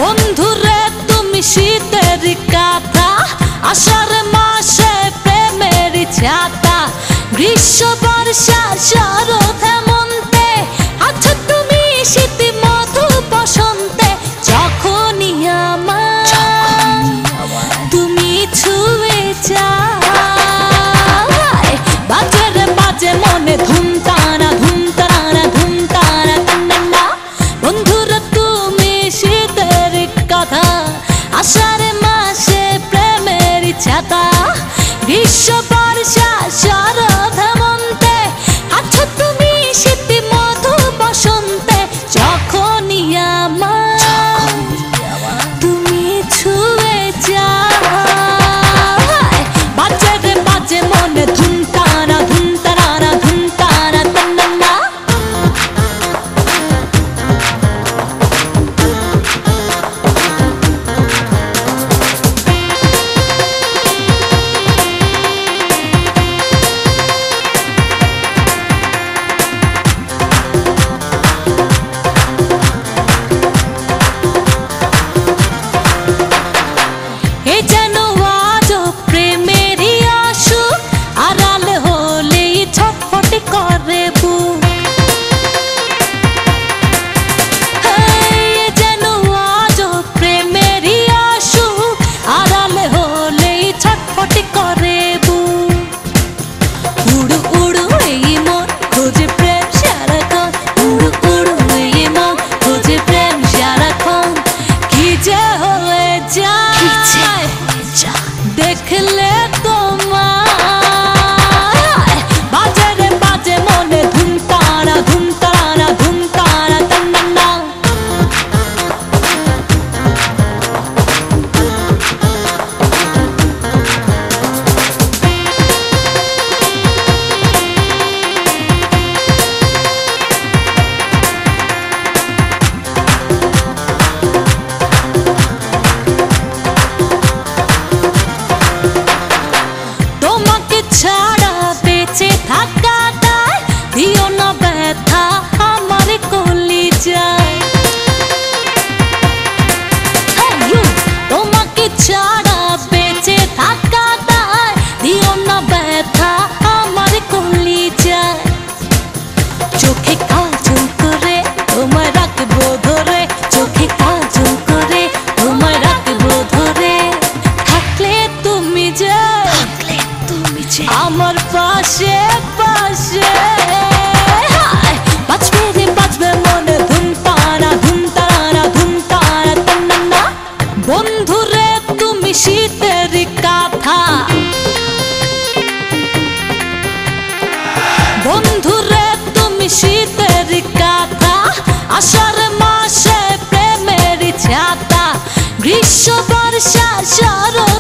বন্ধুরে তুমি শীতের কাঁথা, আষাঢ় মাসে প্রেমের ছাতা, গ্রীষ্ম বর্ষা শরৎ হেমন্তে আছো তুমি শীত মধু বসন্তে। যখনই আমায় তুমি ছুঁয়ে যাও, বাজে রে বাজে মনে ধুম তারা ধুম তারা ধুম তারা তান্না। বন্ধুরা তুমি শীতের কথা, আষাঢ় মাসে প্রেমের ছাতা, গ্রীষ্ম বর্ষা শরৎ হেমন্তে আছো তুমি শীত মধু বসন্তে। যখনই আমায় তুমি ছুঁয়ে যাও, বাজে রে বাজে মনে ধুম তারা ধুম তারা ধুম তারা তান্না। দেখলে তোমায় বাজে রে বাজে মনে ধুম তারা ধুম তারা ধুম তারা তান্না। ছাড়া বেঁচে থাকাটায় দিও না ব্যথা আমার কলিজায়। তোমাকে ছাড়া বেঁচে থাকাটায় দিও না ব্যথা আমার কলিজায়। চোখে কাজল করে তোমায় রাখবো ধরে, চোখে কাজল করে তোমায় রাখবো ধরে। থাকলে তুমি যে আমার পাশে পাশে, বাজবে রে বাজবে মনে ধুম তারা ধুম তারা ধুম তারা তান্না। বন্ধুরে তুমি শীতের কাঁথা, বন্ধুরে তুমি শীতের কাঁথা, আষাঢ় মাসে প্রেমের ছাতা, গ্রীষ্ম বর্ষা শরৎ